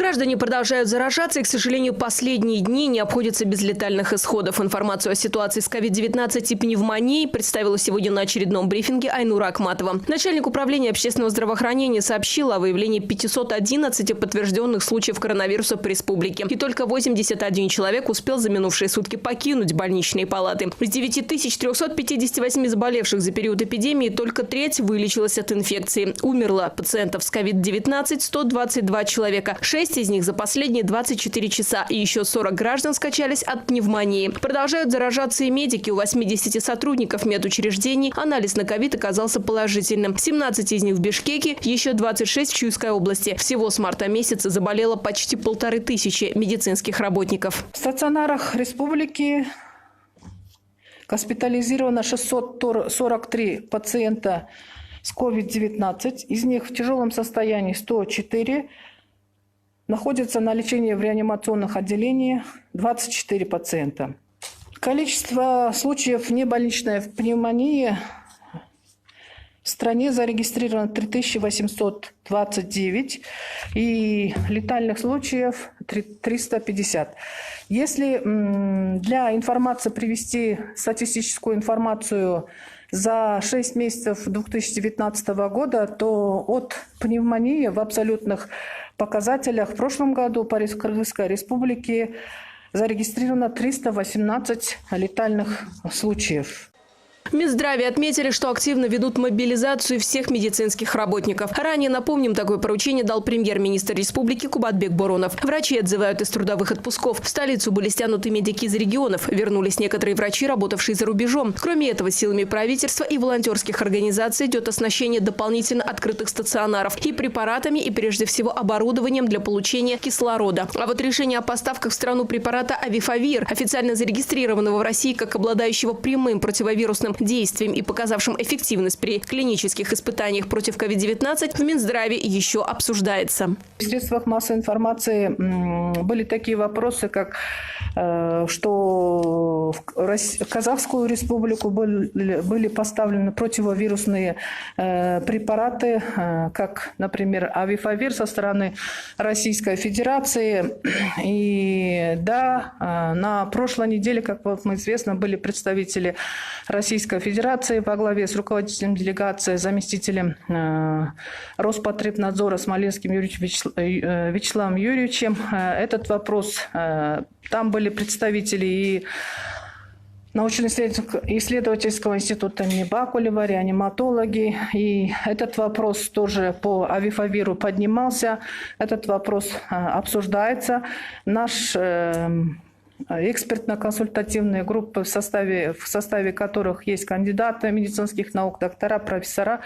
Граждане продолжают заражаться и, к сожалению, последние дни не обходятся без летальных исходов. Информацию о ситуации с COVID-19 и пневмонией представила сегодня на очередном брифинге Айнура Акматова. Начальник управления общественного здравоохранения сообщил о выявлении 511 подтвержденных случаев коронавируса по республике. И только 81 человек успел за минувшие сутки покинуть больничные палаты. Из 9358 заболевших за период эпидемии только треть вылечилась от инфекции. Умерло пациентов с COVID-19 122 человека. 6 из них за последние 24 часа. И еще 40 граждан скончались от пневмонии. Продолжают заражаться и медики. У 80 сотрудников медучреждений анализ на ковид оказался положительным. 17 из них в Бишкеке, еще 26 в Чуйской области. Всего с марта месяца заболело почти 1500 медицинских работников. В стационарах республики госпитализировано 643 пациента с COVID-19. Из них в тяжелом состоянии 104. Находятся на лечении в реанимационных отделениях 24 пациента. Количество случаев небольничной пневмонии в стране зарегистрировано 3829 и летальных случаев 350. Если для информации привести статистическую информацию за 6 месяцев 2019 года, то от пневмонии в абсолютных показателях в прошлом году по Кыргызской республике зарегистрировано 318 летальных случаев. В Минздраве отметили, что активно ведут мобилизацию всех медицинских работников. Ранее, напомним, такое поручение дал премьер-министр республики Кубатбек Боронов. Врачи отзывают из трудовых отпусков. В столицу были стянуты медики из регионов. Вернулись некоторые врачи, работавшие за рубежом. Кроме этого, силами правительства и волонтерских организаций идет оснащение дополнительно открытых стационаров и препаратами, и прежде всего оборудованием для получения кислорода. А вот решение о поставках в страну препарата Авифавир, официально зарегистрированного в России как обладающего прямым противовирусным действием и показавшим эффективность при клинических испытаниях против COVID-19, в Минздраве еще обсуждается. В средствах массовой информации были такие вопросы, как что в Казахскую республику были поставлены противовирусные препараты, как, например, Авифавир со стороны Российской Федерации. И да, на прошлой неделе, как вам известно, были представители Российской Федерации во главе с руководителем делегации, заместителем Роспотребнадзора Смоленским Вячеславом Юрьевичем. Этот вопрос, там были представители и научно-исследовательского института имени Бакулева, реаниматологи. И этот вопрос тоже по Авифавиру поднимался. Этот вопрос обсуждается. Наш экспертно-консультативные группы, в составе которых есть кандидаты медицинских наук, доктора, профессора,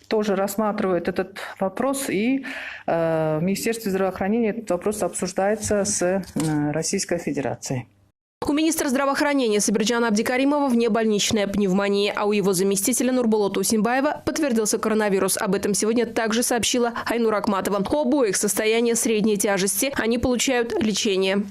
тоже рассматривают этот вопрос. И в Министерстве здравоохранения этот вопрос обсуждается с Российской Федерацией. У министра здравоохранения Сабирджана Абдикаримова внебольничная пневмония, а у его заместителя Нурболота Усимбаева подтвердился коронавирус. Об этом сегодня также сообщила Айнура Акматова. У обоих состояние средней тяжести. Они получают лечение.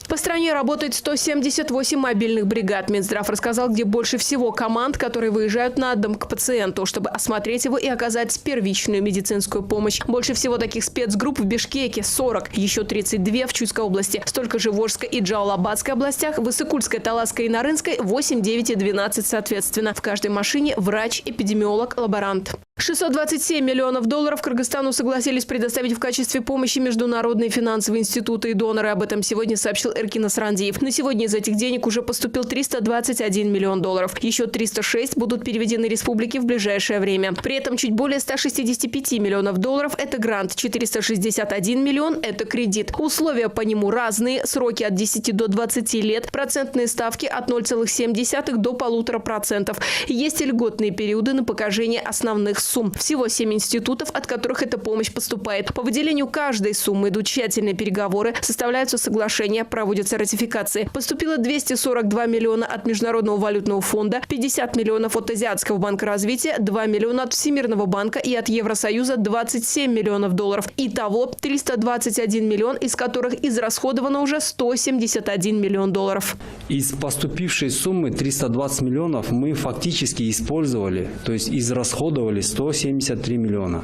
По стране работает 178 мобильных бригад. Минздрав рассказал, где больше всего команд, которые выезжают на дом к пациенту, чтобы осмотреть его и оказать первичную медицинскую помощь. Больше всего таких спецгрупп в Бишкеке – 40, еще 32 в Чуйской области. Столько же в Волжской и Джалалабадской областях, в Иссыкульской, Таласской и Нарынской – 8, 9 и 12 соответственно. В каждой машине врач, эпидемиолог, лаборант. 627 миллионов долларов Кыргызстану согласились предоставить в качестве помощи международные финансовые институты и доноры. Об этом сегодня сообщил Эркин Асрандиев. На сегодня из этих денег уже поступил 321 миллион долларов. Еще 306 будут переведены республике в ближайшее время. При этом чуть более 165 миллионов долларов – это грант, 461 миллион – это кредит. Условия по нему разные, сроки от 10 до 20 лет, процентные ставки от 0,7 до 1,5%. Есть и льготные периоды на погашение основных сумм. Всего 7 институтов, от которых эта помощь поступает. По выделению каждой суммы идут тщательные переговоры, составляются соглашения, проводятся ратификации. Поступило 242 миллиона от Международного валютного фонда, 50 миллионов от Азиатского банка развития, 2 миллиона от Всемирного банка и от Евросоюза 27 миллионов долларов. Итого 321 миллион, из которых израсходовано уже 171 миллион долларов. Из поступившей суммы 320 миллионов мы фактически использовали, то есть израсходовали 173 миллиона.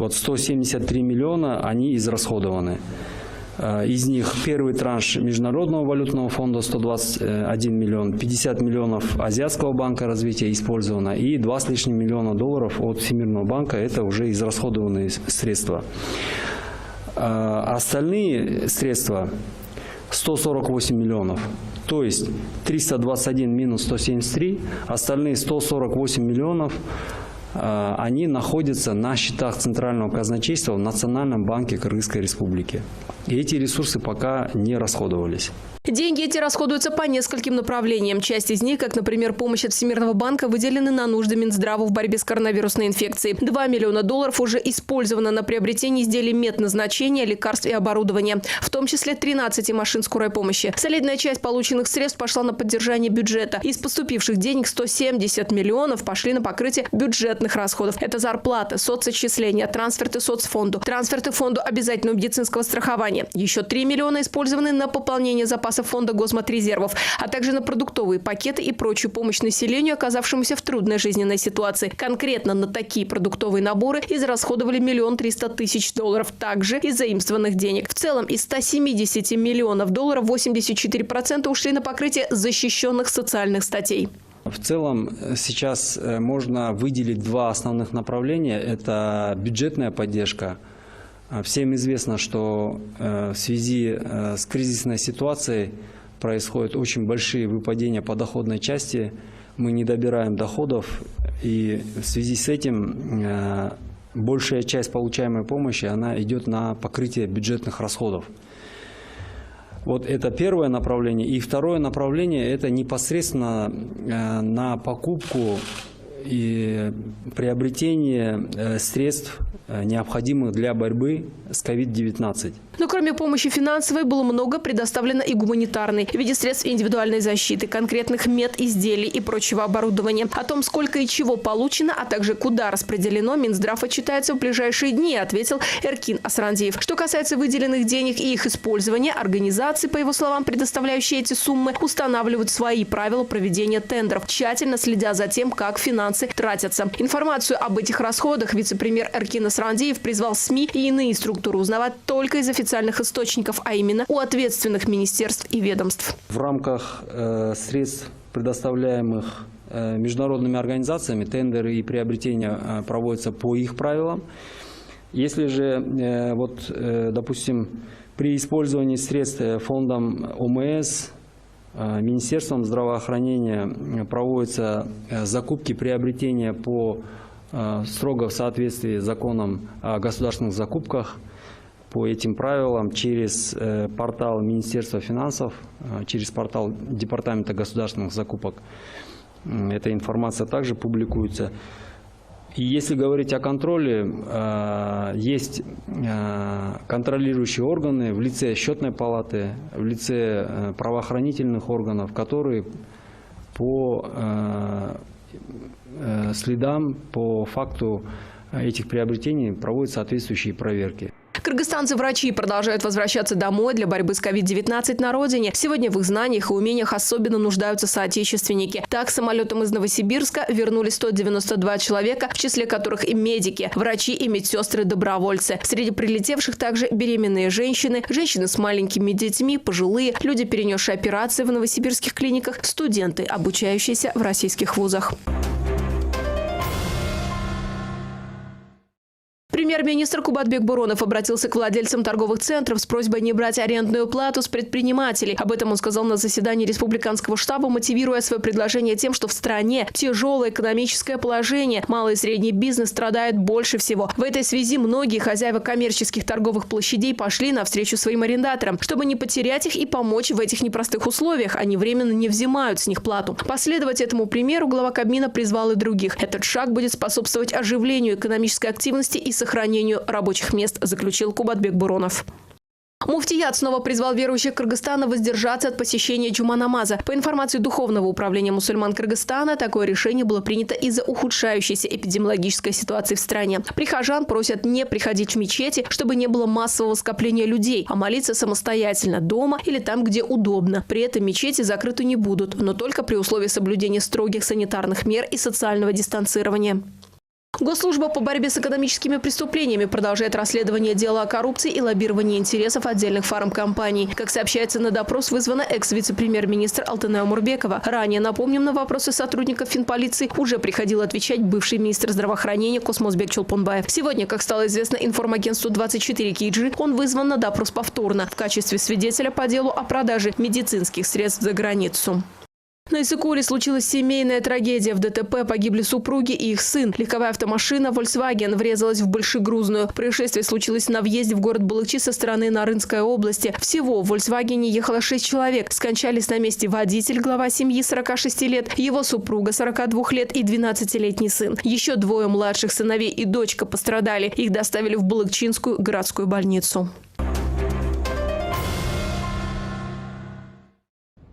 Вот 173 миллиона, они израсходованы. Из них первый транш Международного валютного фонда 121 миллион, 50 миллионов Азиатского банка развития использовано и 2 с лишним миллиона долларов от Всемирного банка – это уже израсходованные средства. Остальные средства 148 миллионов, то есть 321 минус 173, остальные 148 миллионов они находятся на счетах Центрального казначейства в Национальном банке Кыргызской Республики. И эти ресурсы пока не расходовались. Деньги эти расходуются по нескольким направлениям. Часть из них, как, например, помощь от Всемирного банка, выделены на нужды Минздрава в борьбе с коронавирусной инфекцией. 2 миллиона долларов уже использовано на приобретение изделий медназначения, лекарств и оборудования, в том числе 13 машин скорой помощи. Солидная часть полученных средств пошла на поддержание бюджета. Из поступивших денег 170 миллионов пошли на покрытие бюджетных расходов. Это зарплаты, соцотчисления, трансферты соцфонду, трансферты фонду обязательного медицинского страхования. Еще 3 миллиона использованы на пополнение запасов фонда госмотрезервов, а также на продуктовые пакеты и прочую помощь населению, оказавшемуся в трудной жизненной ситуации. Конкретно на такие продуктовые наборы израсходовали 1 300 000 долларов, также из заимствованных денег. В целом из 170 миллионов долларов 84% ушли на покрытие защищенных социальных статей. В целом сейчас можно выделить два основных направления. Это бюджетная поддержка. Всем известно, что в связи с кризисной ситуацией происходят очень большие выпадения по доходной части. Мы не добираем доходов, и в связи с этим большая часть получаемой помощи она идет на покрытие бюджетных расходов. Вот это первое направление. И второе направление – это непосредственно на покупку и приобретение средств, необходимых для борьбы с COVID-19. Но кроме помощи финансовой было много предоставлено и гуманитарной в виде средств индивидуальной защиты, конкретных медизделий и прочего оборудования. О том, сколько и чего получено, а также куда распределено, Минздрав отчитается в ближайшие дни, ответил Эркин Асрандиев. Что касается выделенных денег и их использования, организации, по его словам, предоставляющие эти суммы, устанавливают свои правила проведения тендеров, тщательно следя за тем, как финансы тратятся. Информацию об этих расходах вице-премьер Эркин Асрандиев призвал СМИ и иные структуры узнавать только из официальных источников, а именно у ответственных министерств и ведомств. В рамках средств, предоставляемых международными организациями, тендеры и приобретения проводятся по их правилам. Если же, допустим, при использовании средств фондом ОМС, Министерством здравоохранения проводятся закупки, приобретения строго в соответствии с законом о государственных закупках, по этим правилам через портал Министерства финансов, через портал Департамента государственных закупок. Эта информация также публикуется. И если говорить о контроле, есть контролирующие органы в лице Счетной палаты, в лице правоохранительных органов, которые по следам, по факту этих приобретений проводят соответствующие проверки. Кыргызстанцы-врачи продолжают возвращаться домой для борьбы с COVID-19 на родине. Сегодня в их знаниях и умениях особенно нуждаются соотечественники. Так, самолетом из Новосибирска вернулись 192 человека, в числе которых и медики, врачи и медсестры-добровольцы. Среди прилетевших также беременные женщины, женщины с маленькими детьми, пожилые, люди, перенесшие операции в новосибирских клиниках, студенты, обучающиеся в российских вузах. Премьер-министр Кубатбек Буронов обратился к владельцам торговых центров с просьбой не брать арендную плату с предпринимателей. Об этом он сказал на заседании республиканского штаба, мотивируя свое предложение тем, что в стране тяжелое экономическое положение. Малый и средний бизнес страдает больше всего. В этой связи многие хозяева коммерческих торговых площадей пошли навстречу своим арендаторам, чтобы не потерять их и помочь в этих непростых условиях. Они временно не взимают с них плату. Последовать этому примеру глава Кабмина призвал и других. Этот шаг будет способствовать оживлению экономической активности и сохранению рабочих мест, заключил Кубатбек Буронов. Муфтият снова призвал верующих Кыргызстана воздержаться от посещения джума-намаза. По информации Духовного управления мусульман Кыргызстана, такое решение было принято из-за ухудшающейся эпидемиологической ситуации в стране. Прихожан просят не приходить в мечети, чтобы не было массового скопления людей, а молиться самостоятельно дома или там, где удобно. При этом мечети закрыты не будут, но только при условии соблюдения строгих санитарных мер и социального дистанцирования. Госслужба по борьбе с экономическими преступлениями продолжает расследование дела о коррупции и лоббировании интересов отдельных фармкомпаний. Как сообщается, на допрос вызвана экс-вице-премьер-министр Алтынай Умурбекова. Ранее, напомним, на вопросы сотрудников финполиции уже приходил отвечать бывший министр здравоохранения Космозбек Чолпонбаев. Сегодня, как стало известно информагентству 24 KG, он вызван на допрос повторно в качестве свидетеля по делу о продаже медицинских средств за границу. На Иссык-Куле случилась семейная трагедия. В ДТП погибли супруги и их сын. Легковая автомашина Volkswagen врезалась в большегрузную. Происшествие случилось на въезде в город Балыкчи со стороны Нарынской области. Всего в Volkswagen ехало 6 человек. Скончались на месте водитель, глава семьи 46 лет, его супруга 42 лет и 12-летний сын. Еще двое младших сыновей и дочка пострадали. Их доставили в Балыкчинскую городскую больницу.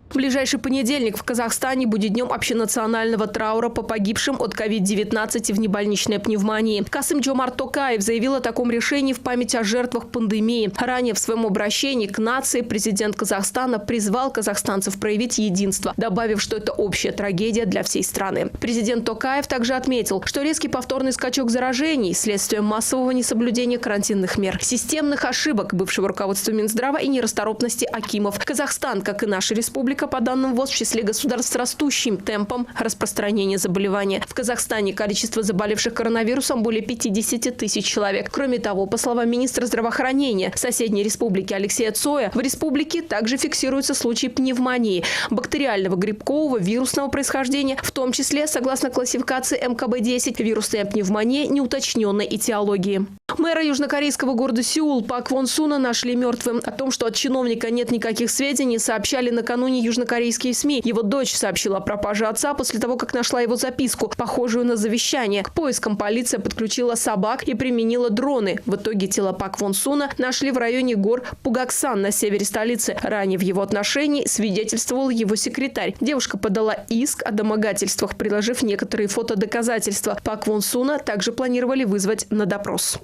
В ближайший понедельник в Казахстане будет днем общенационального траура по погибшим от COVID-19 и внебольничной пневмонии. Касым-Жомарт Токаев заявил о таком решении в память о жертвах пандемии. Ранее в своем обращении к нации президент Казахстана призвал казахстанцев проявить единство, добавив, что это общая трагедия для всей страны. Президент Токаев также отметил, что резкий повторный скачок заражений – следствие массового несоблюдения карантинных мер, системных ошибок бывшего руководства Минздрава и нерасторопности акимов. Казахстан, как и наша республика, по данным ВОЗ, в числе государств с растущим темпом распространения заболевания. В Казахстане количество заболевших коронавирусом более 50 тысяч человек. Кроме того, по словам министра здравоохранения соседней республики Алексея Цоя, в республике также фиксируются случаи пневмонии, бактериального грибкового вирусного происхождения, в том числе, согласно классификации МКБ-10, вирусная пневмония неуточненной этиологии. Мэра южнокорейского города Сеул Пак Вон Суна нашли мертвым. О том, что от чиновника нет никаких сведений, сообщали накануне южнокорейские СМИ. Его дочь сообщила о пропаже отца после того, как нашла его записку, похожую на завещание. К поискам полиция подключила собак и применила дроны. В итоге тело Пак Вон Суна нашли в районе гор Пугаксан на севере столицы. Ранее в его отношении свидетельствовал его секретарь. Девушка подала иск о домогательствах, приложив некоторые фотодоказательства. Пак Вон Суна также планировали вызвать на допрос.